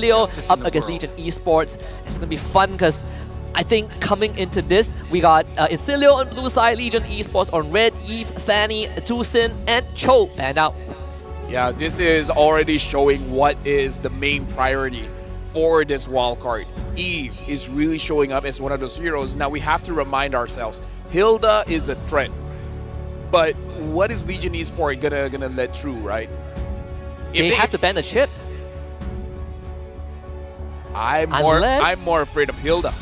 Incilia up against Legion Esports. It's gonna be fun because I think coming into this, we got Incilia on blue side, Legion Esports on red, Eve, Fanny, Tucson, and Cho banned out. Yeah, this is already showing what is the main priority for this wildcard. Eve is really showing up as one of those heroes. Now we have to remind ourselves, Hilda is a threat. But what is Legion Esports gonna let through, right? They have to ban the chip. I'm more afraid of Hilda.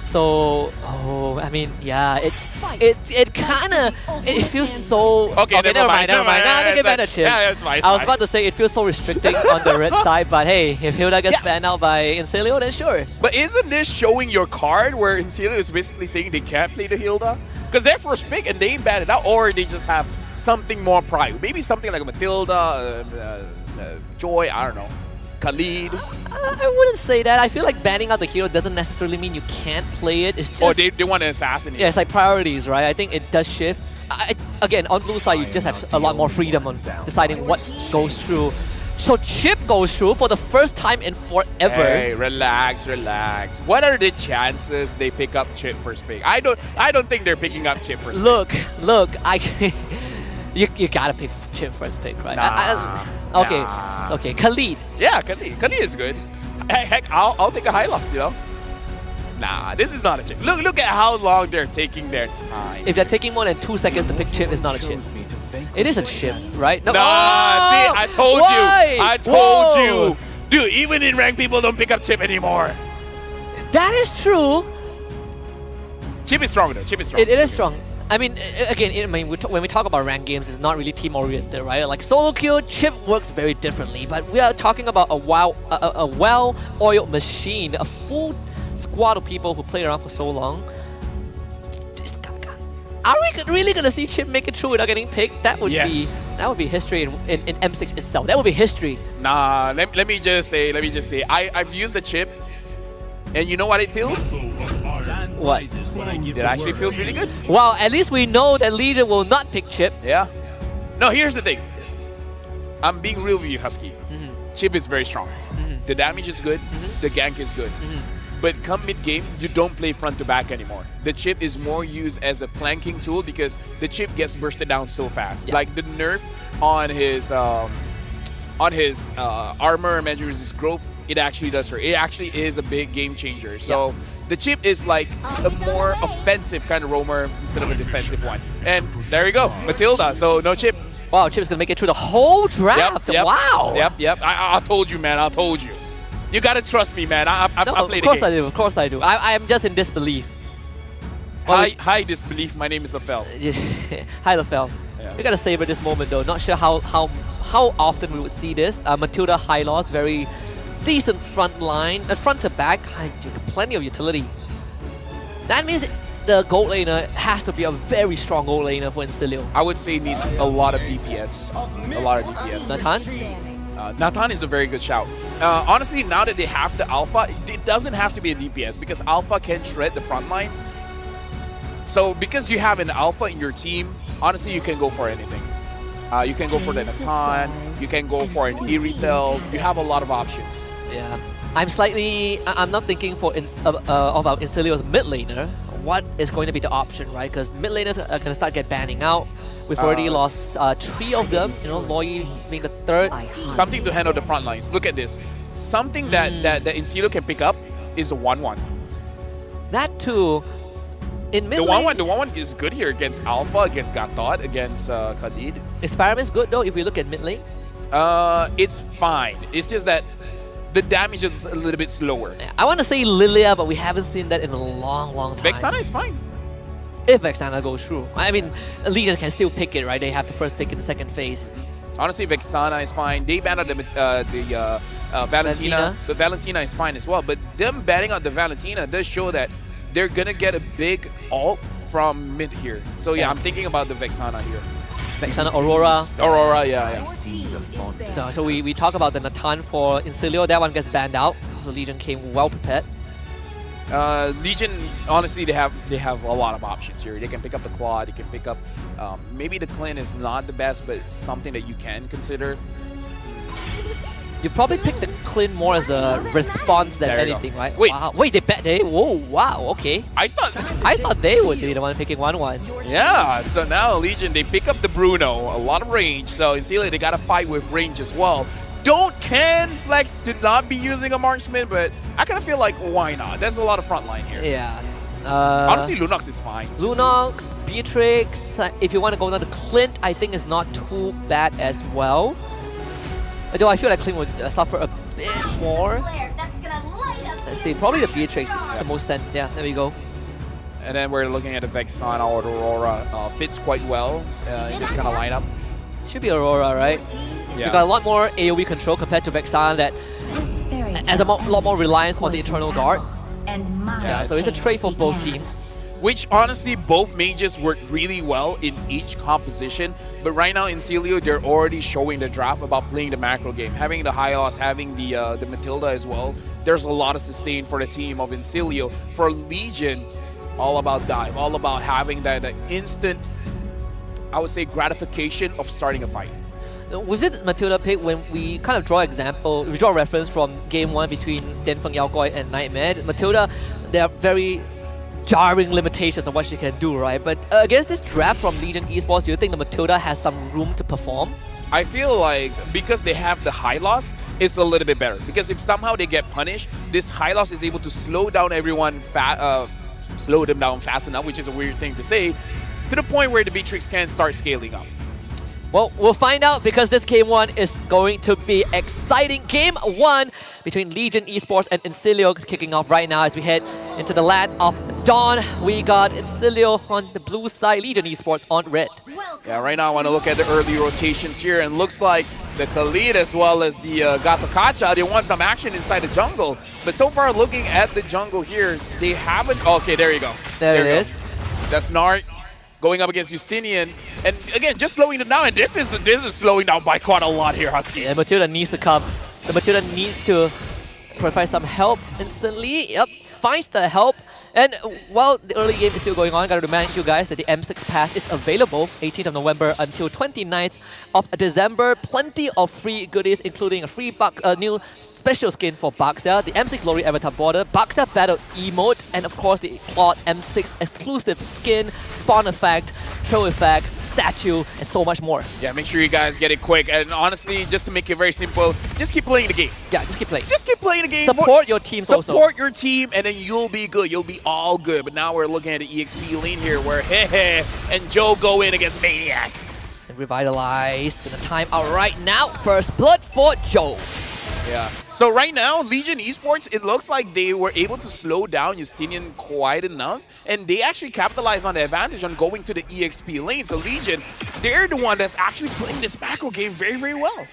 So, I mean, yeah, it kind of it feels so. Okay, never mind. Nah, they can ban the chip. Yeah, it's fine. I was about to say it feels so restricting on the red side, but hey, if Hilda gets banned out by Incilia, then sure. But isn't this showing your card where Incilia is basically saying they can't play the Hilda? Because they're first pick and they ban it out, or they just have something more private. Maybe something like a Matilda, Joy, I don't know. Khalid. I wouldn't say that. I feel like banning out the hero doesn't necessarily mean you can't play it. It's just... Or they want to assassinate. Yeah, it's like priorities, right? I think it does shift. Again, on blue side, you just have a lot more freedom on deciding what goes through. So Chip goes through for the first time in forever. Hey, relax. What are the chances they pick up Chip first pick? I don't think they're picking up Chip first pick. Look, you gotta pick Chip first pick, right? Okay, Khalid. Yeah, Khalid is good. Heck, I'll take a high loss, you know? Nah, this is not a chip. Look at how long they're taking their time. If they're taking more than 2 seconds to pick chip, it's not a chip. It is a chip, right? No. Nah, see, I told you. I told you. Dude, even in ranked, people don't pick up chip anymore. That is true. Chip is strong though. Chip is strong. It is strong. I mean, again, when we talk about ranked games, it's not really team-oriented, right? Like solo queue, Chip works very differently, but we are talking about a well-oiled machine, a full squad of people who played around for so long. Are we really gonna see Chip make it through without getting picked? That would be history in M6 itself. That would be history. Nah, let me just say, I've used the Chip, and you know what it feels? What? It actually feels really good. Well, at least we know that Legion will not pick Chip. Yeah. No, here's the thing. I'm being real with you, Husky. Chip is very strong. The damage is good. The gank is good. But come mid-game, you don't play front to back anymore. The Chip is more used as a flanking tool because the Chip gets bursted down so fast. Yeah. Like the nerf on his armor measures his growth, it actually does hurt. It actually is a big game changer. So the Chip is like a more offensive kind of roamer instead of a defensive one. And there you go, Matilda. So no Chip. Wow, Chip's gonna make it through the whole draft. Yep. Wow. Yep. I told you, man. I told you. You gotta trust me, man. I play the game. Of course I do. I am just in disbelief. Hi, disbelief. My name is Lafel. Hi, Lafel. Yeah. We gotta savor this moment though. Not sure how often we would see this. Matilda high loss, very decent front line, front to back, plenty of utility. That means the gold laner has to be a very strong gold laner for Incilia. I would say it needs a lot of DPS. A lot of DPS. Natan? Natan is a very good shout. Honestly, now that they have the Alpha, it doesn't have to be a DPS because Alpha can shred the front line. So because you have an Alpha in your team, honestly, you can go for anything. You can go for the Natan, you can go for an Irithel, you have a lot of options. Yeah. I'm not thinking about Incilia's mid laner. What is going to be the option, right? Because mid laners are going to start banning out. We've already lost 3 of them, you know, Loi being the 3rd. Something to handle the front lines. Look at this. Something that Incilia can pick up is a 1-1. That too, in mid the lane... The 1-1 is good here against Alpha, against Gatot, against Khalid. Experiments good though if we look at mid lane? It's fine. It's just that the damage is a little bit slower. Yeah, I want to say Lilia, but we haven't seen that in a long time. Vexana is fine. If Vexana goes through. I mean, Legion can still pick it, right? They have the first pick in the second phase. Honestly, Vexana is fine. They banned out the Valentina. The Valentina is fine as well. But them banning out the Valentina does show that they're going to get a big ult from mid here. So yeah, I'm thinking about the Vexana here. Vexana, Aurora. Aurora, yeah. So we talk about the Natan for Incilia. That one gets banned out. So Legion came well prepared. Legion, honestly, they have a lot of options here. They can pick up the Claw, they can pick up, maybe the Clint is not the best, but it's something that you can consider. You probably pick the Clint more as a response than There you go. anything, right? Wait. Wow. Wait, they bet they. Whoa, wow, okay. I thought. I thought they would be the one picking 1-1. Yeah, so now Legion, they pick up the Bruno, a lot of range. So in Celia, they got to fight with range as well. Can Flex to not be using a marksman, but I kind of feel like, why not? There's a lot of front line here. Yeah. Honestly, Lunox is fine. Lunox, Beatrix, if you want to go down to Clint, I think it's not too bad as well. Although I feel like Clint would suffer a bit more. Let's see, probably the Beatrix makes the most sense. Yeah, there we go. And then we're looking at the Vexana or the Aurora. Fits quite well in this kind of lineup. Should be Aurora, right? Yeah. You got a lot more AoE control compared to Vexana that has a lot more reliance on the Eternal Guard. Yeah, so it's a trade for both teams. Which honestly, both mages work really well in each composition. But right now in Celio, they're already showing the draft about playing the macro game. Having the Hylos, having the Matilda as well. There's a lot of sustain for the team of Incilio. For Legion, all about dive, all about having that instant, I would say, gratification of starting a fight. With this Matilda pick, when we kind of draw reference from game 1 between Denfeng Yaogoi and Nightmare, Matilda, there are very jarring limitations of what she can do, right? But against this draft from Legion Esports, do you think the Matilda has some room to perform? I feel like because they have the high loss, it's a little bit better. Because if somehow they get punished, this high loss is able to slow down everyone, slow them down fast enough, which is a weird thing to say, to the point where the Beatrix can start scaling up. Well, we'll find out because this Game 1 is going to be exciting. Game 1 between Legion Esports and Incilio kicking off right now as we head into the land of Dawn. We got Incilio on the blue side, Legion Esports on red. Yeah, right now I want to look at the early rotations here, and looks like the Khalid as well as the Gato Kacha, they want some action inside the jungle. But so far, looking at the jungle here, they haven't... Okay, there you go. There it is. That's Nart going up against Justinian, and again, just slowing them down, and this is slowing down by quite a lot here, Husky. Yeah, Matilda needs to come. The Matilda needs to provide some help instantly. Yep, finds the help. And while the early game is still going on, I gotta remind you guys that the M6 Pass is available 18th of November until 29th of December. Plenty of free goodies, including a free new special skin for Baxia, the M6 Glory Avatar Border, Baxia Battle emote, and of course the Claude M6 exclusive skin, spawn effect, throw effect, statue, and so much more. Yeah, make sure you guys get it quick. And honestly, just to make it very simple, just keep playing the game. Yeah, just keep playing. Just keep playing the game. Support your team also. Support your team, and then you'll be good. You'll be all good. But now we're looking at the EXP lane here where Hehe and Joe go in against Maniac. And revitalized in the time out right now. First blood for Joe. Yeah. So right now, Legion Esports, it looks like they were able to slow down Justinian quite enough, and they actually capitalized on the advantage on going to the EXP lane. So Legion, they're the one that's actually playing this macro game very, very well.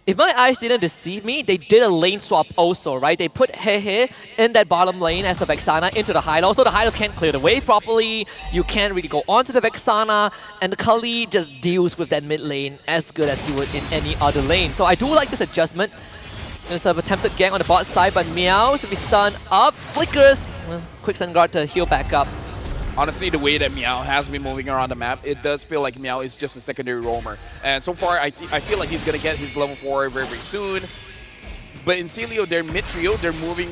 If my eyes didn't deceive me, they did a lane swap also, right? They put Hehe in that bottom lane as the Vexana into the Hylos, so the Hylos can't clear the way properly. You can't really go onto the Vexana, and the Kali just deals with that mid lane as good as he would in any other lane. So I do like this adjustment. There's an attempted gang on the bot side, but Meow to be stunned up. Flickers, quick stun guard to heal back up. Honestly, the way that Meow has been moving around the map, it does feel like Meow is just a secondary roamer. And so far, I feel like he's going to get his level 4 very, very soon. But in Celio, their mid trio, they're moving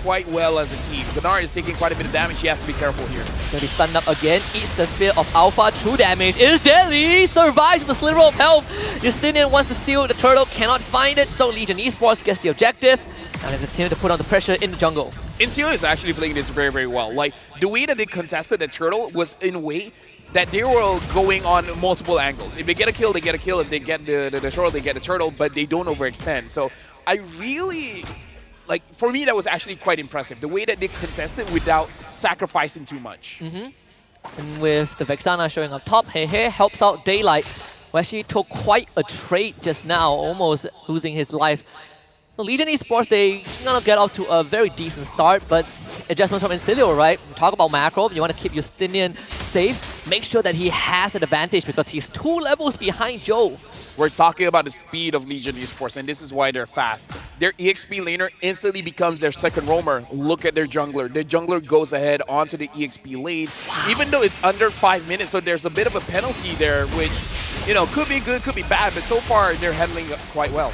quite well as a team. Gunnar is taking quite a bit of damage. He has to be careful here. Gonna be stunned up again. Eats the Spear of Alpha. True damage is deadly. Survives with a sliver of health. Justinian wants to steal the turtle. Cannot find it. So Legion Esports gets the objective. And they continue to put on the pressure in the jungle. Incilio is actually playing this very, very well. Like, the way that they contested the turtle was in a way that they were going on multiple angles. If they get a kill, they get a kill. If they get the turtle, they get the turtle, but they don't overextend. So I really, like, for me, that was actually quite impressive. The way that they contested without sacrificing too much. And with the Vexana showing up top, Hehe helps out Daylight, who actually took quite a trade just now, almost losing his life. The Legion Esports, they gonna get off to a very decent start, but adjustments from Incilio, right? We talk about macro, you want to keep Justinian safe, make sure that he has an advantage because he's 2 levels behind Joe. We're talking about the speed of Legion Esports, and this is why they're fast. Their EXP laner instantly becomes their second roamer. Look at their jungler. Their jungler goes ahead onto the EXP lane, even though it's under 5 minutes, so there's a bit of a penalty there, which, you know, could be good, could be bad, but so far they're handling it quite well.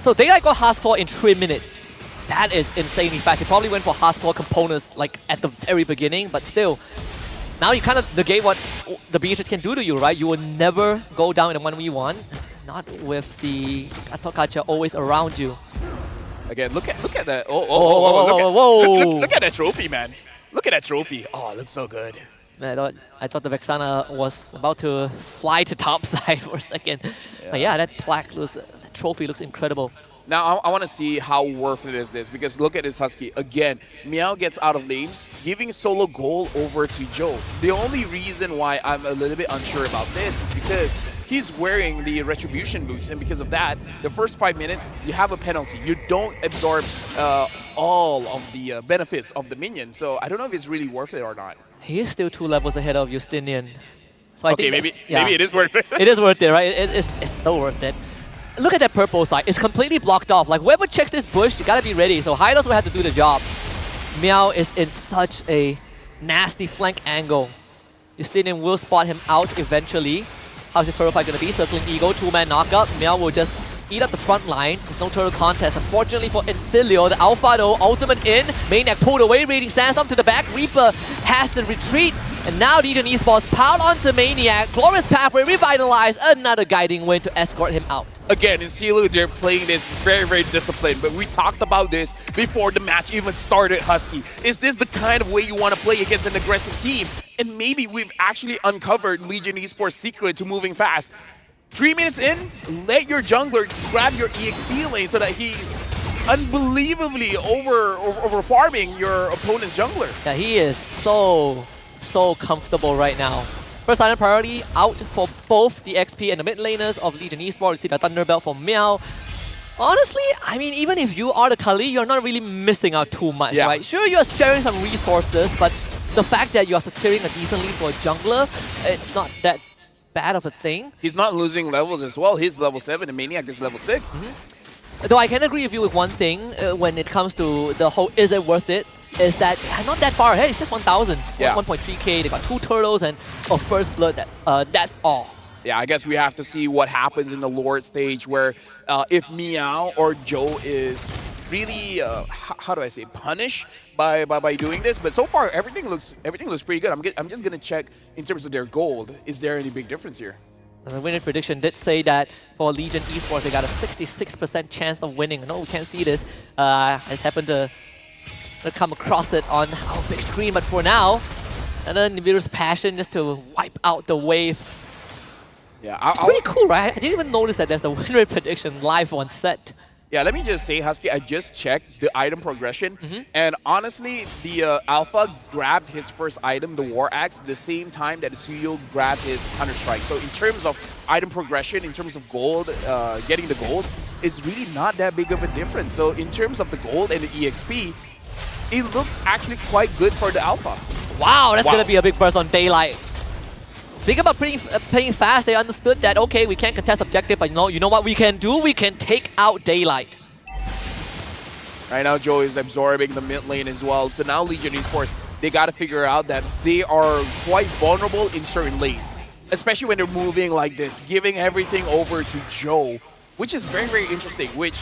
So Daylight got Hardcore in 3 minutes. That is insanely fast. He probably went for Hardcore components like at the very beginning, but still. Now you kind of negate what the Beatrice can do to you, right? You will never go down in a 1v1. Not with the Gatot Kaca always around you. Again, look at that. Look at that trophy, man. Look at that trophy. Oh, it looks so good. Man, I thought the Vexana was about to fly to top side for a second. Yeah. But yeah, that plaque looks, that trophy looks incredible. Now, I want to see how worth it is this, because look at this Husky. Again, Meow gets out of lane, giving solo goal over to Joe. The only reason why I'm a little bit unsure about this is because he's wearing the Retribution boots, and because of that, the first 5 minutes, you have a penalty. You don't absorb all of the benefits of the minion, so I don't know if it's really worth it or not. He is still 2 levels ahead of Justinian. So I Okay, think maybe it is worth it. It is worth it, right? It's so worth it. Look at that purple side. It's completely blocked off. Like, whoever checks this bush, you gotta be ready. So Hylos will have to do the job. Meow is in such a nasty flank angle. Justinian will spot him out eventually. How's his turtle fight gonna be? Circling Eagle, 2-man knockup. Meow will just eat up the front line. There's no turtle contest. Unfortunately for Incilio, the Alpha though, ultimate in. Maniac pulled away, Raging Sandstorm to the back. Reaper has to retreat. And now Legion Esports piled onto Maniac. Glorious Pathway revitalized. Another guiding win to escort him out. Again, in Silu, they're playing this very, very disciplined, but we talked about this before the match even started, Husky. Is this the kind of way you want to play against an aggressive team? And maybe we've actually uncovered Legion Esports' secret to moving fast. 3 minutes in, let your jungler grab your EXP lane so that he's unbelievably over farming your opponent's jungler. Yeah, he is so comfortable right now. First item priority out for both the XP and the mid laners of Legion Esports. You see the Thunderbelt for Meow. Honestly, I mean, even if you are the Kali, you're not really missing out too much, right? Sure, you're sharing some resources, but the fact that you are securing a decent lead for a jungler, it's not that bad of a thing. He's not losing levels as well. He's level 7 and Maniac is level 6. Though I can agree with you with one thing when it comes to the whole is it worth it, is that not that far ahead. It's just 1,000, 1.3k. They got 2 turtles and a first blood. That's all. Yeah, I guess we have to see what happens in the Lord stage, where if Meow or Joe is really, how do I say, punished by doing this. But so far, everything looks pretty good. I'm just gonna check in terms of their gold. Is there any big difference here? The winning prediction did say that for Legion Esports, they got a 66% chance of winning. No, we can't see this. I just happened to come across it on our big screen, but for now, and then Nibiru's passion just to wipe out the wave. Yeah, it's pretty cool, right? I didn't even notice that there's a win rate prediction live on set. Yeah, let me just say, Husky, I just checked the item progression, and honestly, the Alpha grabbed his first item, the War Axe, the same time that Suyo grabbed his Counter-Strike. So in terms of item progression, in terms of gold, getting the gold, is really not that big of a difference. So in terms of the gold and the EXP, it looks actually quite good for the Alpha. Wow, that's gonna be a big burst on Daylight. Think about playing fast. They understood that, okay, we can't contest objective, but you know what we can do? We can take out Daylight. Right now, Joe is absorbing the mid lane as well. So now Legion Esports, they got to figure out that they are quite vulnerable in certain lanes, especially when they're moving like this, giving everything over to Joe, which is very, very interesting, which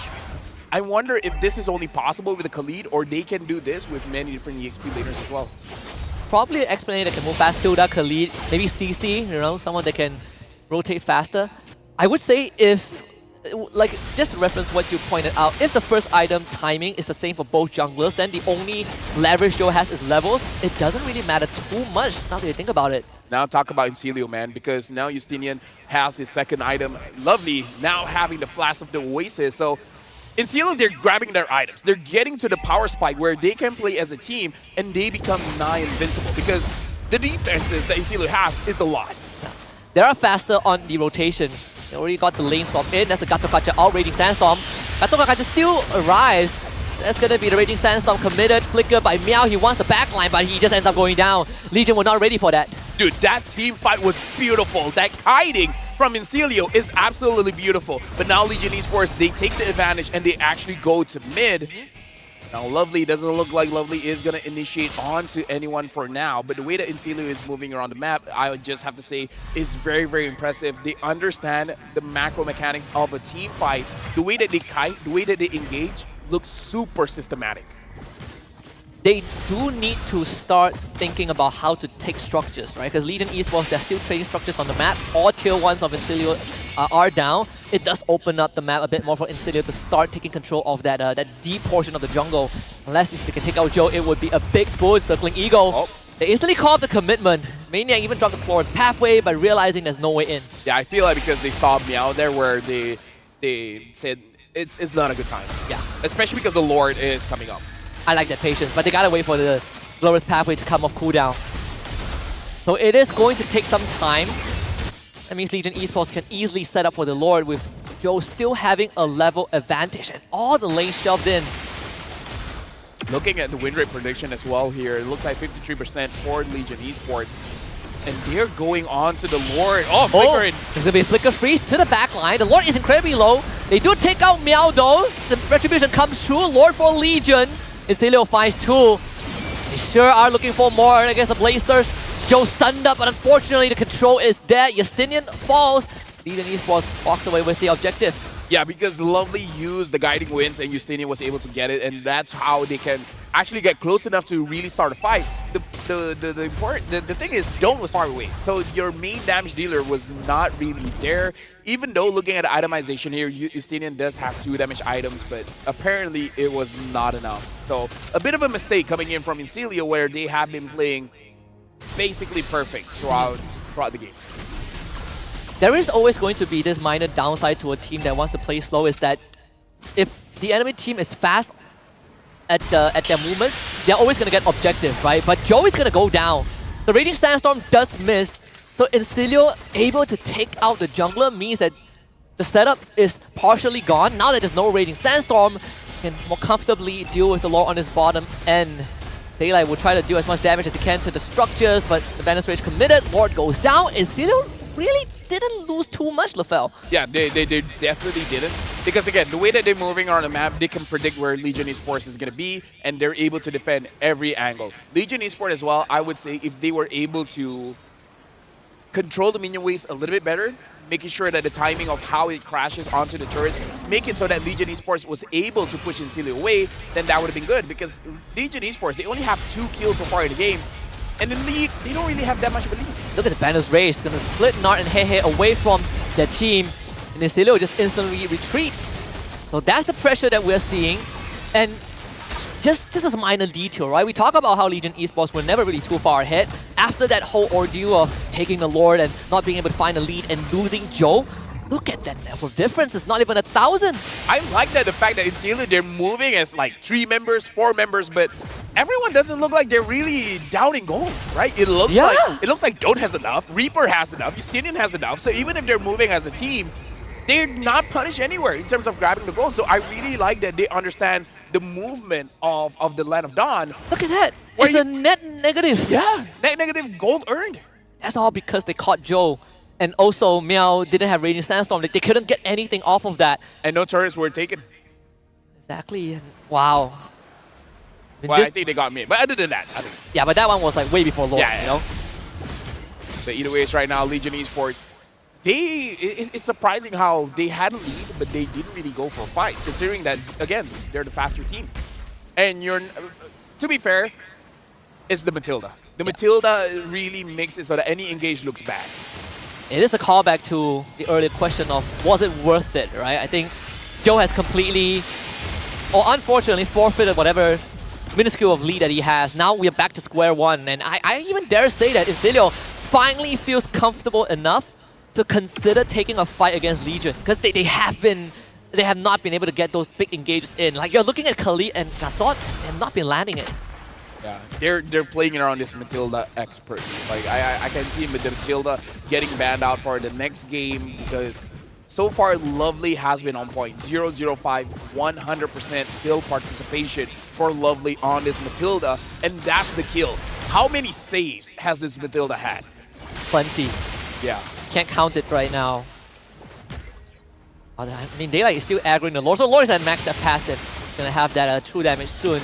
I wonder if this is only possible with the Khalid, or they can do this with many different EXP laners as well. Probably an explainer that can move fast, Tilda, Khalid, maybe CC, you know, someone that can rotate faster. I would say if, like, just to reference what you pointed out, if the first item timing is the same for both junglers, then the only leverage Joe has is levels. It doesn't really matter too much now that you think about it. Now talk about Incilio, man, because now Justinian has his second item. Lovely, now having the Flash of the Oasis. So Incilio, they're grabbing their items. They're getting to the power spike where they can play as a team and they become nigh invincible because the defenses that Incilio has is a lot. They are faster on the rotation. They already got the lane swap in. That's the Gatot Kaca out, Raging Sandstorm. Gatot Kaca still arrives. That's going to be the Raging Sandstorm committed. Flicker by Meow. He wants the backline, but he just ends up going down. Legion were not ready for that. Dude, that team fight was beautiful. That kiting from Incilio is absolutely beautiful. But now Legion Esports, they take the advantage and they actually go to mid. Now, Lovely doesn't look like Lovely is going to initiate onto anyone for now, but the way that Incilia is moving around the map, I would just have to say, is very, very impressive. They understand the macro mechanics of a team fight. The way that they kite, the way that they engage, looks super systematic. They do need to start thinking about how to take structures, right? Because Legion Esports, they're still trading structures on the map. All tier 1s of Incilia are down. It does open up the map a bit more for Incilia to start taking control of that deep portion of the jungle. Unless if they can take out Joe, it would be a big boost. Circling Eagle. Oh. They instantly call up the commitment. Maniac even dropped the Flores pathway by realizing there's no way in. Yeah, I feel like because they saw Meow there where they said it's not a good time. Yeah. Especially because the Lord is coming up. I like that patience, but they gotta wait for the Flores pathway to come off cooldown. So it is going to take some time. That means Legion Esports can easily set up for the Lord with Joe still having a level advantage and all the lanes shelved in. Looking at the win rate prediction as well here, it looks like 53% for Legion Esports. And they're going on to the Lord. Oh, flickering. There's going to be a flicker freeze to the back line. The Lord is incredibly low. They do take out Meow though. The retribution comes through. Lord for Legion. Incilia finds 2. They sure are looking for more against the Blazers. Joe stunned up, but unfortunately the control is there. Justinian falls. Legion Esports walks away with the objective. Yeah, because Lovely used the guiding winds and Justinian was able to get it, and that's how they can actually get close enough to really start a fight. The thing is, Dawn was far away, so your main damage dealer was not really there. Even though looking at the itemization here, Justinian does have 2 damage items, but apparently it was not enough. So a bit of a mistake coming in from Incilia, where they have been playing basically perfect throughout the game. There is always going to be this minor downside to a team that wants to play slow, is that if the enemy team is fast at their movements, they're always going to get objective, right? But Joe is going to go down. The Raging Sandstorm does miss, so Incilia able to take out the jungler means that the setup is partially gone. Now that there's no Raging Sandstorm, can more comfortably deal with the Lord on his bottom end. Daylight will try to do as much damage as he can to the structures, but the Vandal's Rage committed. Lord goes down. Incilia really didn't lose too much, LaFell. Yeah, they definitely didn't. Because again, the way that they're moving around the map, they can predict where Legion Esports is going to be, and they're able to defend every angle. Legion Esports as well, I would say, if they were able to control the minion waves a little bit better, making sure that the timing of how it crashes onto the turrets, make it so that Legion Esports was able to push Incilia away, then that would have been good. Because Legion Esports, they only have 2 kills so far in the game, and the lead, they don't really have that much of a lead. Look at the Banner's Rage. It's going to split Nart and Hehe away from their team. And Incilia will just instantly retreat. So that's the pressure that we're seeing. And just as a minor detail, right? We talk about how Legion Esports were never really too far ahead. After that whole ordeal of taking the Lord and not being able to find a lead and losing Joe, look at that level of difference. It's not even 1,000. I like that, the fact that Incilia, they're moving as like 3 members, 4 members, but everyone doesn't look like they're really down in gold, right? It looks like Dawn has enough, Reaper has enough, Justinian has enough. So even if they're moving as a team, they're not punished anywhere in terms of grabbing the gold. So I really like that they understand the movement of the Land of Dawn. Look at that. It's a net negative. Yeah, net negative gold earned. That's all because they caught Joe. And also, Meow didn't have Raging Sandstorm. They couldn't get anything off of that. And no turrets were taken. Exactly. And wow. I think they got me. But other than that, yeah, but that one was like way before Lord, yeah. You know? But either way, it's right now, Legion Esports, it's surprising how they had a lead, but they didn't really go for fights, considering that, again, they're the faster team. And to be fair, it's the Matilda. The Matilda really makes it so that any engage looks bad. It is a callback to the earlier question of, was it worth it, right? I think Joe has completely, or unfortunately, forfeited whatever minuscule of lead that he has. Now we are back to square one, and I even dare say that Incilia finally feels comfortable enough to consider taking a fight against Legion, because they have not been able to get those big engages in. Like, you're looking at Khalid and Gathot, they have not been landing it. Yeah, they're playing around this Matilda expert. Like I can see Matilda getting banned out for the next game, because so far Lovely has been on point. 0-0-5, 100% field participation for Lovely on this Matilda, and that's the kills. How many saves has this Matilda had? Plenty. Yeah. Can't count it right now. I mean, Daylight is still aggroing the Lord, so Lord is at max that passive. gonna have that true damage soon.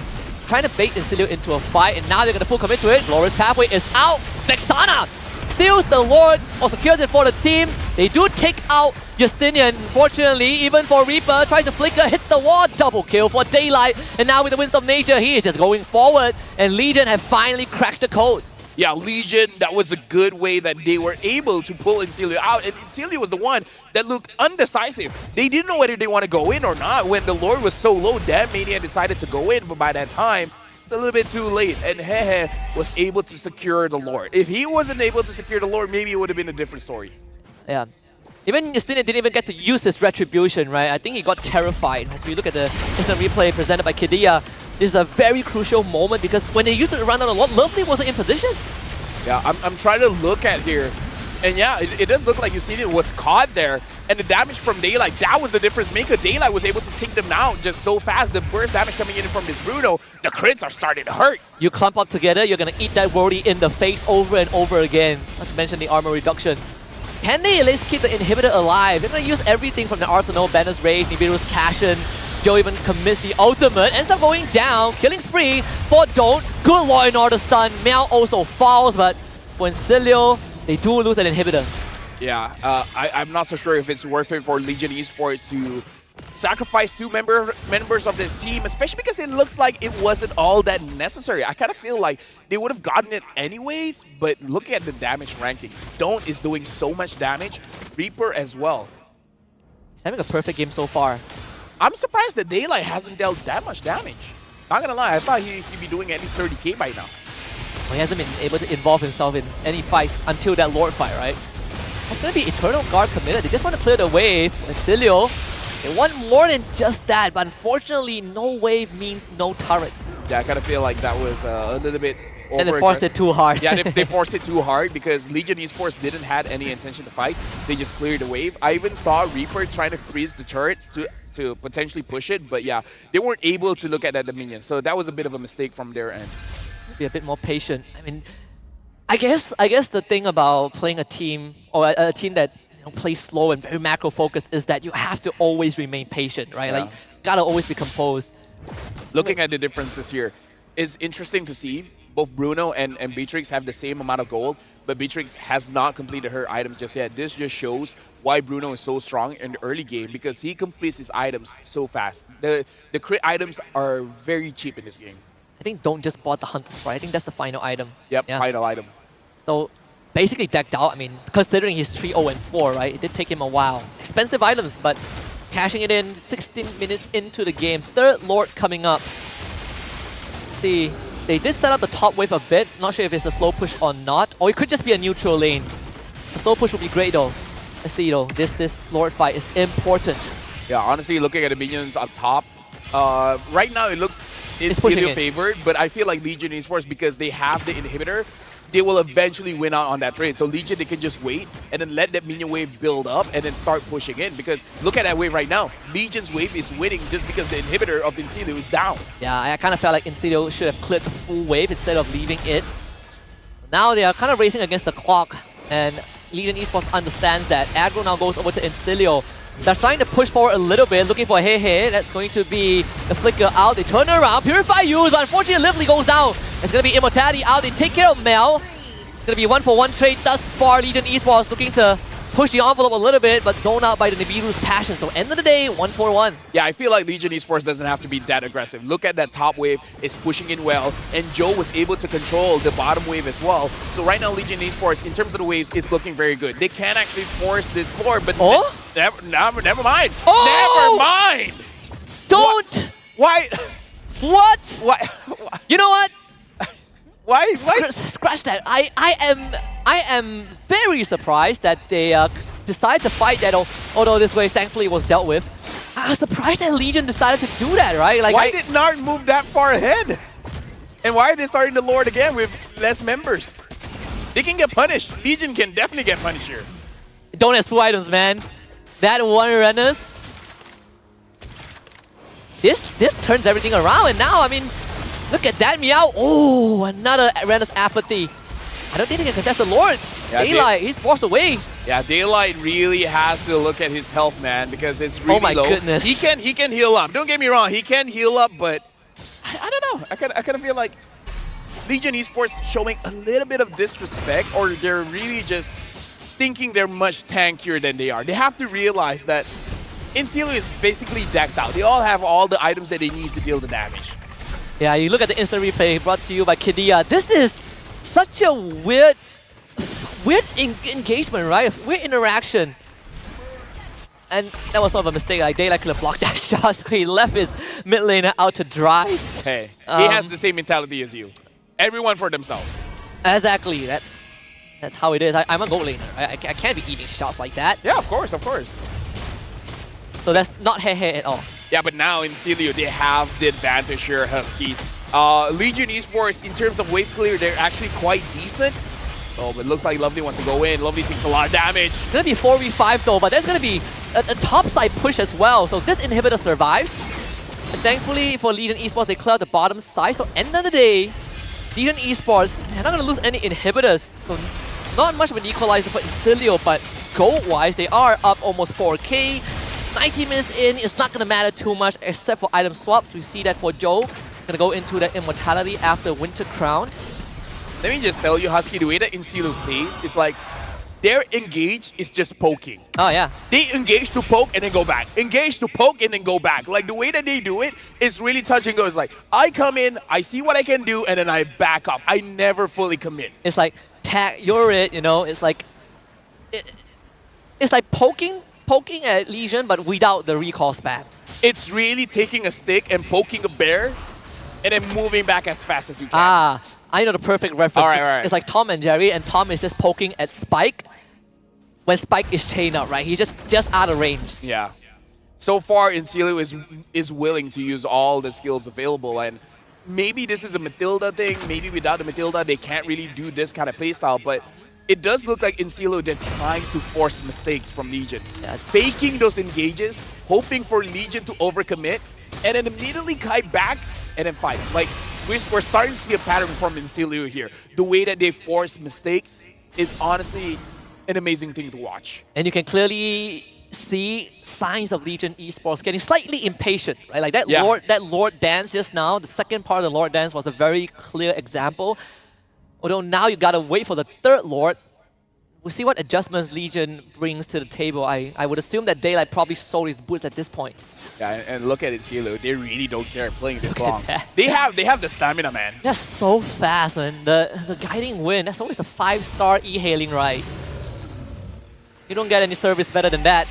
Trying to bait Incidio into a fight, and now they're gonna full commit to it. Glorious Pathway is out. Vexana steals the Lord or secures it for the team. They do take out Justinian. Fortunately, even for Reaper, tries to flicker, hits the wall. Double kill for Daylight. And now with the Winds of Nature, he is just going forward. And Legion have finally cracked the code. Yeah, Legion, that was a good way that they were able to pull Incidio out. And Incidio was the one that looked undecisive. They didn't know whether they want to go in or not. When the Lord was so low, Damn Mania decided to go in. But by that time, it's a little bit too late. And Hehe was able to secure the Lord. If he wasn't able to secure the Lord, maybe it would have been a different story. Yeah. Even Justinian didn't even get to use his retribution, right? I think he got terrified. As we look at the instant replay presented by Kidia, this is a very crucial moment because when they used it to run down a lot, Lovely wasn't in position. Yeah, I'm trying to look at here. And yeah, it does look like Justinian was caught there. And the damage from Daylight, that was the difference maker. Daylight was able to take them down just so fast. The burst damage coming in from this Bruno, the crits are starting to hurt. You clump up together, you're going to eat that Wordy in the face over and over again. Not to mention the armor reduction. Can they at least keep the inhibitor alive? They're going to use everything from the arsenal, Banner's Rage, Nibiru's Cashin. Joe even commits the ultimate, ends up going down, killing spree for Don't. Good Law and Order stun. Meow also falls, but for Incidio, they do lose an inhibitor. Yeah, I'm not so sure if it's worth it for Legion Esports to sacrifice two members of the team, especially because it looks like it wasn't all that necessary. I kind of feel like they would have gotten it anyways, but look at the damage ranking. Don't is doing so much damage. Reaper as well. He's having a perfect game so far. I'm surprised that Daylight hasn't dealt that much damage. Not gonna lie, I thought he'd be doing at least 30k by now. Well, he hasn't been able to involve himself in any fights until that Lord fight, right? It's going to be Eternal Guard committed. They just want to clear the wave. Incidio, they want more than just that, but unfortunately, no wave means no turret. Yeah, I kind of feel like that was a little bit over. And they forced it too hard. Yeah, they forced it too hard because Legion Esports didn't have any intention to fight. They just cleared the wave. I even saw Reaper trying to freeze the turret to potentially push it, but yeah, they weren't able to look at the minions. So that was a bit of a mistake from their end. Be a bit more patient. I mean, I guess the thing about playing a team or a team that plays slow and very macro focused is that you have to always remain patient, right? Yeah. Like, gotta always be composed. Looking at the differences here, it's interesting to see both Bruno and Beatrix have the same amount of gold, but Beatrix has not completed her items just yet. This just shows why Bruno is so strong in the early game because he completes his items so fast. The crit items are very cheap in this game. I think Don't just bought the Hunter's Pride. I think that's the final item. Yep, Yeah. final item. So basically decked out. I mean, considering he's 3-0-4, right? It did take him a while. Expensive items, but cashing it in 16 minutes into the game. Third Lord coming up. See, they did set up the top wave a bit. Not sure if it's a slow push or not. Or it could just be a neutral lane. A slow push would be great though. Let's see though. This Lord fight is important. Yeah, honestly, looking at the minions up top, right now it looks It's pushing Incidio it. favored, but I feel like Legion Esports, because they have the inhibitor, they will eventually win out on that trade. So Legion, they can just wait and then let that minion wave build up and then start pushing in. Because look at that wave right now. Legion's wave is winning just because the inhibitor of Incidio is down. Yeah, I kind of felt like Incidio should have cleared the full wave instead of leaving it. Now they are kind of racing against the clock, and Legion Esports understands that. Aggro now goes over to Incidio. They're trying to push forward a little bit, looking for Hehe. That's going to be the flicker out. They turn around, Purify use, but unfortunately Lively goes down. It's going to be Immortality out. They take care of Mel. It's going to be 1-for-1 trade thus far. Legion Esports looking to push the envelope a little bit, but zoned out by the Nibiru's Passion. So end of the day, 1-for-1. Yeah, I feel like Legion Esports doesn't have to be that aggressive. Look at that top wave, it's pushing in well, and Joe was able to control the bottom wave as well. So right now, Legion Esports, in terms of the waves, it's looking very good. They can actually force this floor, but never mind. Oh! Never mind. Don't! Why? What? Why? You know what? Why? Scratch that. I am very surprised that they decided to fight that, although this wave thankfully was dealt with. I was surprised that Legion decided to do that, right? Like, Why did Nart move that far ahead? And why are they starting to Lord again with less members? They can get punished. Legion can definitely get punished here. Don't have full items, man. That one runners. This turns everything around, and now, I mean, look at that Meow. Oh, another Renner's Apathy. I don't think they can contest the Lord. Yeah, Daylight, he's forced away. Yeah, Daylight really has to look at his health, man, because it's really Oh my low. goodness. He can heal up. Don't get me wrong, he can heal up, but I don't know. I kind of feel like Legion Esports showing a little bit of disrespect, or they're really just thinking they're much tankier than they are. They have to realize that Incielo is basically decked out. They all have all the items that they need to deal the damage. Yeah, you look at the instant replay brought to you by Kidia. This is such a weird engagement, right? Weird interaction. And that was not a mistake. Like Daylight could have blocked that shot, so he left his mid laner out to dry. Hey, he has the same mentality as you. Everyone for themselves. Exactly. That's how it is. I'm a gold laner. I can't be eating shots like that. Yeah, of course, of course. So that's not hair at all. Yeah, but now in Celio, they have the advantage here, Husky. Legion Esports, in terms of wave clear, they're actually quite decent. Oh, but it looks like Lovely wants to go in. Lovely takes a lot of damage. It's going to be 4v5 though, but there's going to be a top side push as well. So this inhibitor survives. And thankfully for Legion Esports, they clear the bottom side. So end of the day, Legion Esports, they're not going to lose any inhibitors. So not much of an equalizer for Incielo, but gold-wise, they are up almost 4k. 90 minutes in, it's not going to matter too much except for item swaps. We see that for Joe. Going to go into that Immortality after Winter Crown. Let me just tell you, Husky, the way that Incielo plays is like, their engage is just poking. Oh, yeah. They engage to poke and then go back. Engage to poke and then go back. Like, the way that they do it is really touch and go. It's like, I come in, I see what I can do, and then I back off. I never fully commit. It's like, tag, you're it, you know? It's like, it's like poking at Legion, but without the recall spams. It's really taking a stick and poking a bear and then moving back as fast as you can. Ah, I know the perfect reference. All right. It's like Tom and Jerry, and Tom is just poking at Spike when Spike is chained up, right? He's just out of range. Yeah. So far, Incielo is willing to use all the skills available, and maybe this is a Matilda thing. Maybe without the Matilda, they can't really do this kind of playstyle, but it does look like Incielo, they're trying to force mistakes from Legion. Yeah. Faking those engages, hoping for Legion to overcommit, and then immediately kite back and then fight. Like, we're starting to see a pattern from Incielo here. The way that they force mistakes is honestly an amazing thing to watch. And you can clearly see signs of Legion Esports getting slightly impatient, right? Like that Lord dance just now, the second part of the Lord dance was a very clear example. Although now you gotta wait for the third Lord. We'll see what adjustments Legion brings to the table. I would assume that Daylight probably sold his boots at this point. Yeah, and look at it, Incielo. They really don't care playing this long. They have the stamina, man. That's so fast, and the guiding wind, that's always a 5-star e-hailing ride. You don't get any service better than that.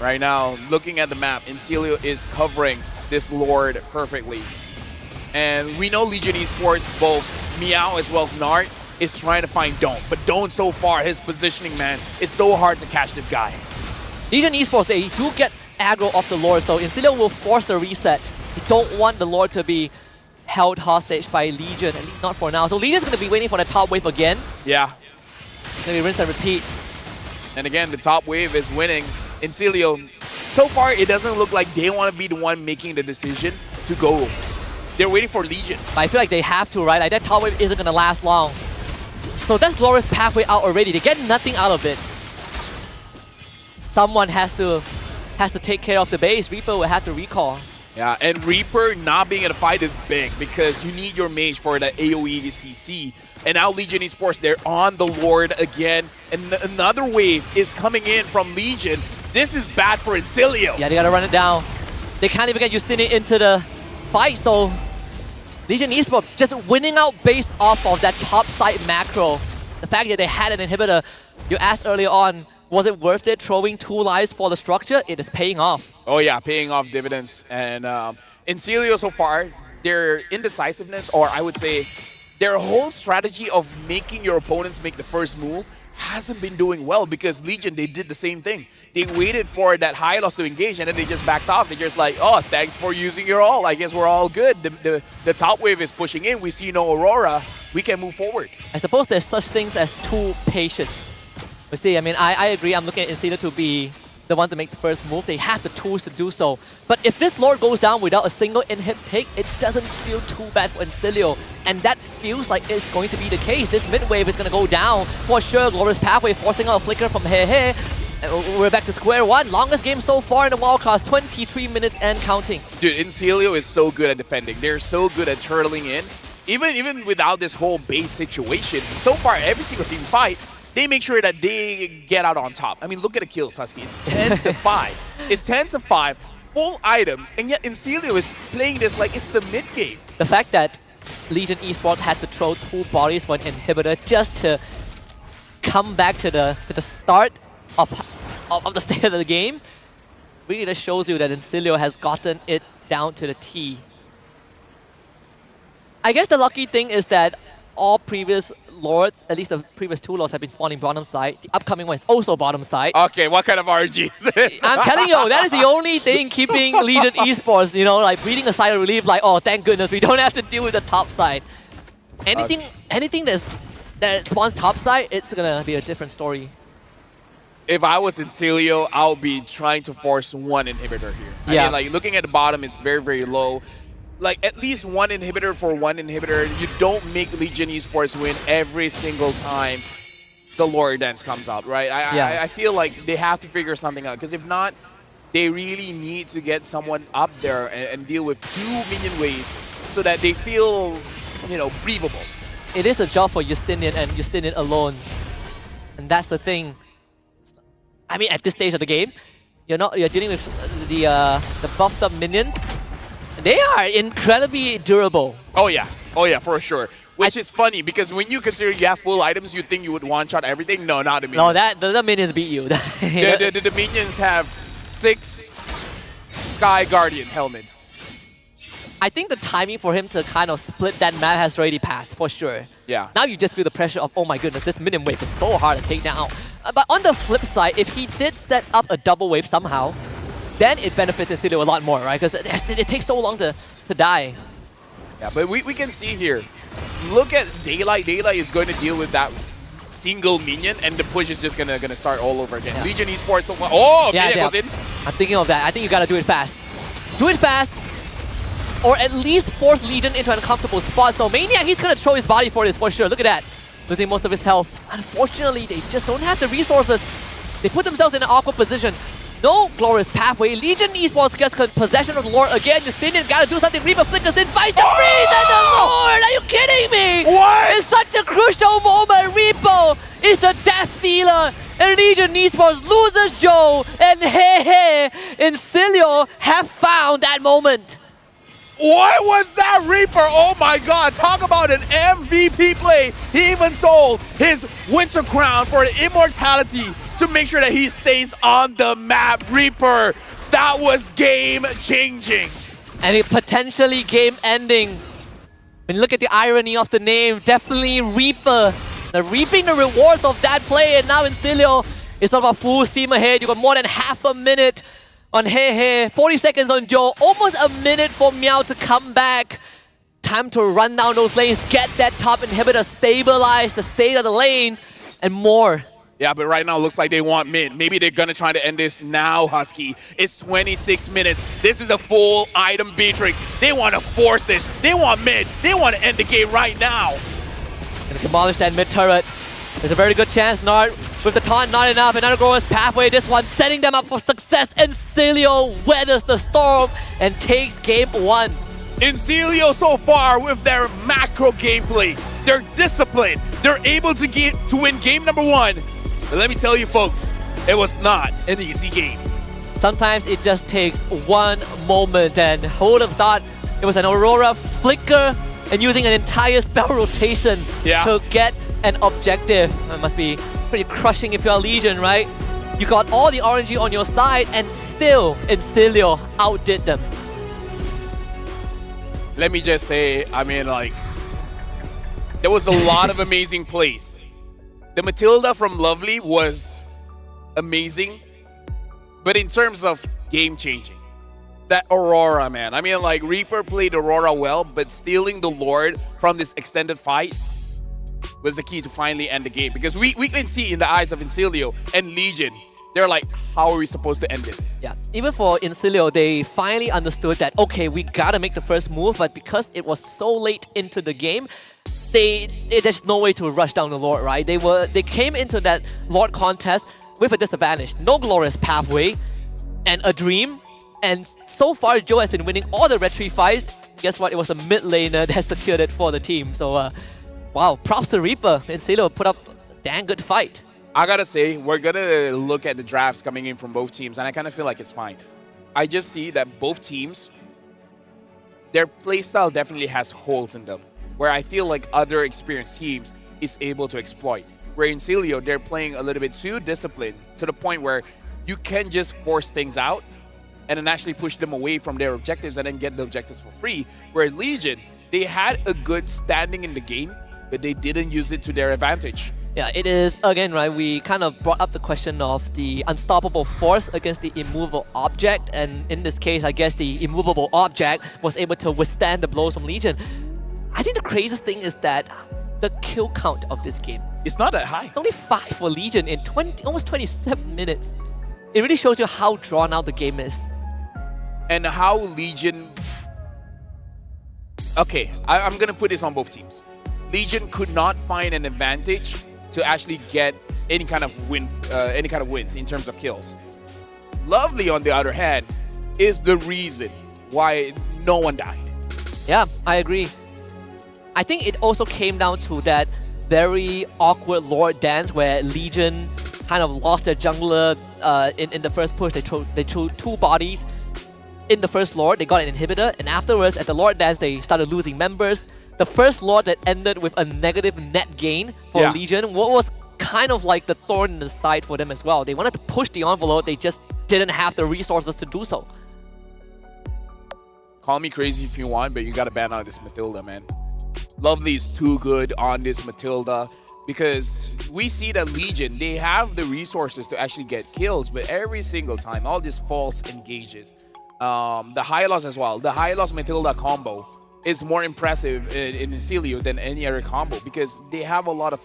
Right now, looking at the map, Incielo is covering this Lord perfectly. And we know Legion Esports, both Meow as well as Nart, is trying to find Don't. But Don't so far, his positioning, man, it's so hard to catch this guy. Legion Esports, they do get aggro off the Lord, so Incielo will force the reset. They don't want the Lord to be held hostage by Legion, at least not for now. So Legion's going to be waiting for the top wave again. Yeah. Maybe rinse and repeat. And again, the top wave is winning. Incielo, so far, it doesn't look like they want to be the one making the decision to go. They're waiting for Legion. But I feel like they have to, right? Like that top wave isn't going to last long. So that's Glorious pathway out already. They get nothing out of it. Someone has to take care of the base. Reaper will have to recall. Yeah, and Reaper not being in a fight is big because you need your mage for the AoE CC. And now Legion Esports, they're on the Lord again. And another wave is coming in from Legion. This is bad for Incielo. Yeah, they gotta run it down. They can't even get Justini into the fight, so Legion Esports just winning out based off of that top side macro. The fact that they had an inhibitor, you asked earlier on, was it worth it throwing 2 lives for the structure? It is paying off. Oh yeah, paying off dividends. And Incielo so far, their indecisiveness, or I would say their whole strategy of making your opponents make the first move hasn't been doing well because Legion, they did the same thing. They waited for that Hylos to engage and then they just backed off. They're just like, oh, thanks for using your ult. I guess we're all good. The top wave is pushing in. We see no Aurora. We can move forward. I suppose there's such things as too patient. We see, I mean, I agree. I'm looking at Incielo to be the one to make the first move. They have the tools to do so. But if this Lord goes down without a single inhib take, it doesn't feel too bad for Incilio. And that feels like it's going to be the case. This mid wave is going to go down for sure. Glorious Pathway forcing out a flicker from He. We're back to square one. Longest game so far in the Wildcard, 23 minutes and counting. Dude, Incilio is so good at defending. They're so good at turtling in. Even without this whole base situation, so far every single team fight, they make sure that they get out on top. I mean, look at the kills, Husky. It's 10 to 5. It's 10 to 5, full items, and yet Incilio is playing this like it's the mid game. The fact that Legion Esports had to throw 2 bodies for an inhibitor just to come back to the start of the state of the game really just shows you that Incilio has gotten it down to the T. I guess the lucky thing is that all previous Lords, at least the previous 2 Lords, have been spawning bottom side. The upcoming one is also bottom side. Okay, what kind of RNG is this? I'm telling you, that is the only thing keeping Legion Esports, you know, like breathing a sigh of relief, like, oh, thank goodness, we don't have to deal with the top side. Anything that spawns top side, it's gonna be a different story. If I was Incilio, I'll be trying to force 1 inhibitor here. I mean, like, looking at the bottom, it's very, very low. Like, at least 1 inhibitor for 1 inhibitor. You don't make Legion Esports win every single time the Lord Dance comes out, right? I feel like they have to figure something out, because if not, they really need to get someone up there and deal with 2 minion waves so that they feel, you know, breathable. It is a job for Justinian and Justinian alone. And that's the thing. I mean, at this stage of the game, you're dealing with the buffed up minions. They are incredibly durable. Oh yeah, for sure. Which is funny, because when you consider you have full items, you'd think you would one-shot everything. No, not the minions. No, the minions beat you. the minions have 6 Sky Guardian helmets. I think the timing for him to kind of split that map has already passed, for sure. Yeah. Now you just feel the pressure of, oh my goodness, this minion wave is so hard to take down. But on the flip side, if he did set up a double wave somehow, then it benefits Incilio a lot more, right? Because it takes so long to die. Yeah, but we can see here. Look at Daylight. Daylight is going to deal with that single minion, and the push is just gonna start all over again. Yeah. Legion Esports. Oh, minion goes in. I'm thinking of that. I think you gotta do it fast. Do it fast, or at least force Legion into an uncomfortable spot. So Maniac, he's gonna throw his body for this for sure. Look at that. Losing most of his health. Unfortunately, they just don't have the resources. They put themselves in an awkward position. No Glorious Pathway. Legion Esports gets possession of the Lord again. Justinian gotta do something. Reaper flickers in, finds the freeze, and the Lord! Are you kidding me? What? It's such a crucial moment. Reaper is the death dealer. And Legion Esports loses Joe. And hey, Incilio have found that moment. What was that Reaper? Oh my god, talk about an MVP play. He even sold his Winter Crown for the immortality to make sure that he stays on the map. Reaper, that was game-changing. And it potentially game-ending. When you look at the irony of the name, definitely Reaper. They're reaping the rewards of that play, and now Incilio is not about full steam ahead. You got more than half a minute on He, 40 seconds on Joe, almost a minute for Meow to come back. Time to run down those lanes, get that top inhibitor, stabilize the state of the lane, and more. Yeah, but right now it looks like they want mid. Maybe they're gonna try to end this now, Husky. It's 26 minutes. This is a full item Beatrix. They want to force this. They want mid. They want to end the game right now. Gonna demolish that mid turret. There's a very good chance. Nart with the taunt, not enough. Another Glorious Pathway. This one setting them up for success. Incilio weathers the storm and takes game 1. Incilio so far with their macro gameplay, their discipline, they're able to win game number 1. But let me tell you folks, it was not an easy game. Sometimes it just takes one moment, and who would have thought it was an Aurora flicker and using an entire spell rotation to get an objective. That must be pretty crushing if you're a Legion, right? You got all the RNG on your side and still Incilio outdid them. Let me just say, I mean, like, there was a lot of amazing plays. The Matilda from Lovely was amazing, but in terms of game-changing, that Aurora, man. I mean, like, Reaper played Aurora well, but stealing the Lord from this extended fight was the key to finally end the game. Because we can see in the eyes of Incilio and Legion, they're like, how are we supposed to end this? Yeah, even for Incilio, they finally understood that, okay, we gotta make the first move, but because it was so late into the game, there's no way to rush down the Lord, right? They came into that Lord contest with a disadvantage. No glorious pathway, and a dream, and so far Joe has been winning all the red 3 fights. Guess what? It was a mid laner that secured it for the team. So, wow, props to Reaper. Incilio put up a dang good fight. I gotta say, we're gonna look at the drafts coming in from both teams, and I kind of feel like it's fine. I just see that both teams, their playstyle definitely has holes in them, where I feel like other experienced teams is able to exploit. Where in Celio, they're playing a little bit too disciplined to the point where you can just force things out and then actually push them away from their objectives and then get the objectives for free. Where Legion, they had a good standing in the game, but they didn't use it to their advantage. Yeah, it is, again, right, we kind of brought up the question of the unstoppable force against the immovable object, and in this case, I guess the immovable object was able to withstand the blows from Legion. I think the craziest thing is that the kill count of this game. It's not that high. It's only 5 for Legion in almost 27 minutes. It really shows you how drawn out the game is. And how Legion... Okay, I'm going to put this on both teams. Legion could not find an advantage to actually get any kind of wins in terms of kills. Lovely, on the other hand, is the reason why no one died. Yeah, I agree. I think it also came down to that very awkward Lord dance where Legion kind of lost their jungler in the first push. They threw 2 bodies in the first Lord. They got an inhibitor, and afterwards, at the Lord dance, they started losing members. The first Lord that ended with a negative net gain for Legion, what was kind of like the thorn in the side for them as well. They wanted to push the envelope, they just didn't have the resources to do so. Call me crazy if you want, but you gotta ban out this Matilda, man. Lovely is too good on this Matilda because we see that Legion, they have the resources to actually get kills, but every single time, all these false engages. The Hylos as well, the Hylos Matilda combo is more impressive in Celio than any other combo because they have a lot of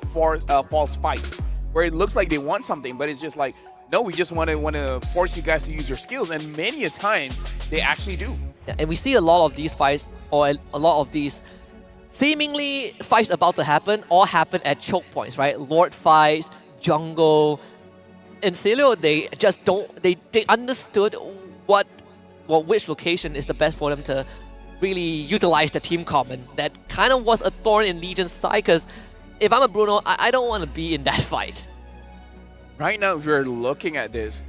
false fights where it looks like they want something, but it's just like, no, we just want to force you guys to use your skills, and many a times they actually do. Yeah, and we see a lot of these fights, or a lot of these seemingly fights about to happen, all happen at choke points, right? Lord fights, jungle. In Celio, they just they understood which location is the best for them to really utilize the team common. That kind of was a thorn in Legion's side because if I'm a Bruno, I don't want to be in that fight. Right now, if you're looking at this,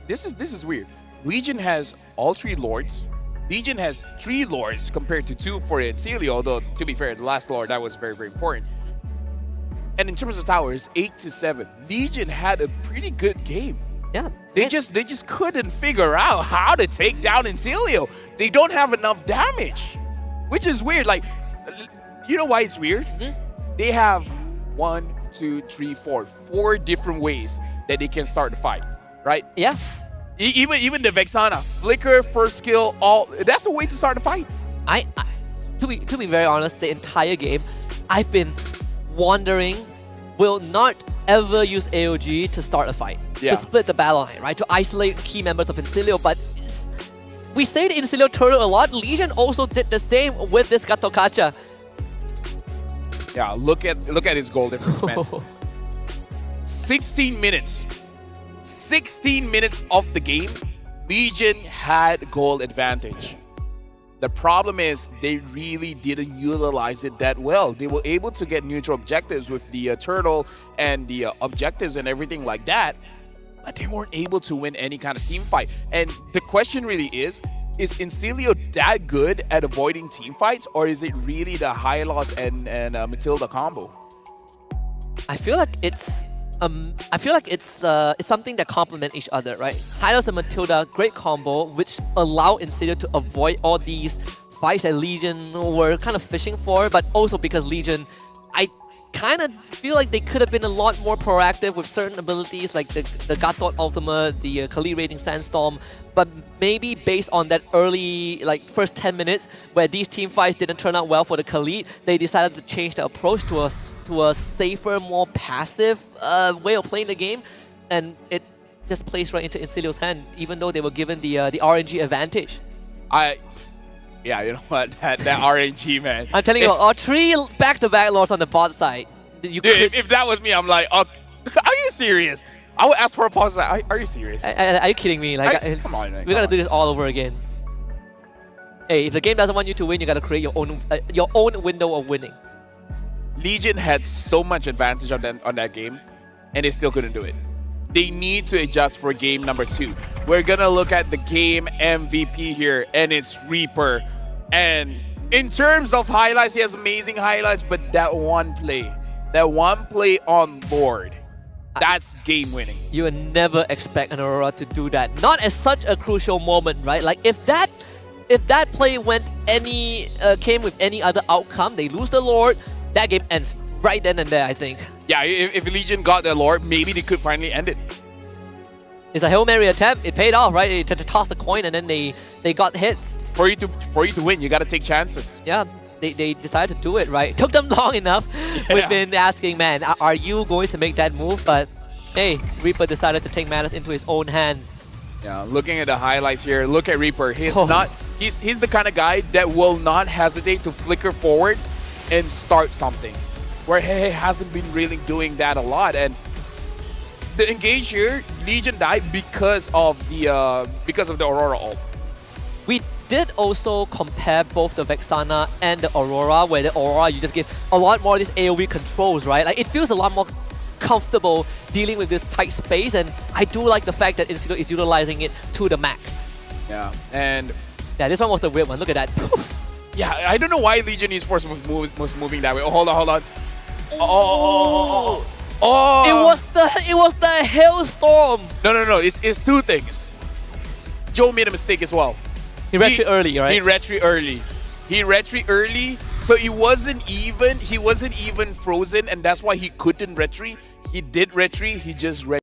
this is weird. Legion has all 3 Lords. Legion has 3 Lords compared to 2 for Celio, although to be fair, the last Lord, that was very, very important. And in terms of towers, 8 to 7. Legion had a pretty good game. Yeah. They just couldn't figure out how to take down Incilio. They don't have enough damage, which is weird. Like, you know why it's weird? They have 1, 2, 3, 4 different ways that they can start the fight, right? Yeah. Even the Vexana, flicker, first skill, all that's a way to start the fight. To be very honest, the entire game, I've been wondering, will not ever use AOG to start a fight, to split the battle line, right? To isolate key members of Incilio, but we say the Incilio turtle a lot. Legion also did the same with this Gatokacha. Yeah, look at his goal difference, man. 16 minutes. 16 minutes of the game, Legion had goal advantage. The problem is they really didn't utilize it that well. They were able to get neutral objectives with the turtle and the objectives and everything like that, but they weren't able to win any kind of team fight. And the question really is Incilio that good at avoiding team fights, or is it really the Hylos and Matilda combo? I feel like it's something that complement each other, right? Hylos and Matilda, great combo, which allow Incilio to avoid all these fights that Legion were kind of fishing for, but also because Legion, I kind of feel like they could have been a lot more proactive with certain abilities like the Gatot Ultimate, the Khalid Raging Sandstorm, but maybe based on that early, like first 10 minutes where these team fights didn't turn out well for the Khalid, they decided to change the approach to a safer, more passive way of playing the game, and it just placed right into Incilio's hand, even though they were given the RNG advantage. Yeah, you know what? That RNG, man. I'm telling you, our 3 back-to-back lords on the bot side. You Dude, if that was me, I'm like, oh, are you serious? I would ask for a pause. Are you serious? Are you kidding me? Like, come on, man. we gotta do this all over again. Hey, if the game doesn't want you to win, you gotta create your own window of winning. Legion had so much advantage on that game, and they still couldn't do it. They need to adjust for game number 2. We're gonna look at the game MVP here, and it's Reaper. And in terms of highlights, he has amazing highlights, but that one play on board, that's game winning. You would never expect an Aurora to do that. Not at such a crucial moment, right? Like if that play came with any other outcome, they lose the Lord, that game ends right then and there, I think. Yeah, if Legion got their Lord, maybe they could finally end it. It's a Hail Mary attempt. It paid off, right? To toss the coin, and then they got hit. For you to win, you got to take chances. Yeah, they decided to do it, right? It took them long enough. Yeah. We've been asking, man, are you going to make that move? But hey, Reaper decided to take matters into his own hands. Yeah, looking at the highlights here, look at Reaper. He's Oh. he's the kind of guy that will not hesitate to flicker forward and start something, where he hasn't been really doing that a lot. And the engage here, Legion died because of the Aurora ult. We did also compare both the Vexana and the Aurora, where the Aurora you just give a lot more of these AoE controls, right? Like it feels a lot more comfortable dealing with this tight space, and I do like the fact that Incido is utilizing it to the max. Yeah, and Yeah, this one was the weird one. Look at that. yeah, I don't know why Legion Esports was moving that way. Oh, hold on. Oh. It was the hailstorm. No. It's 2 things. Joe made a mistake as well. He retreat early, right? He retreat early, so he wasn't even frozen, and that's why he couldn't retreat. He did retreat, he just retreat.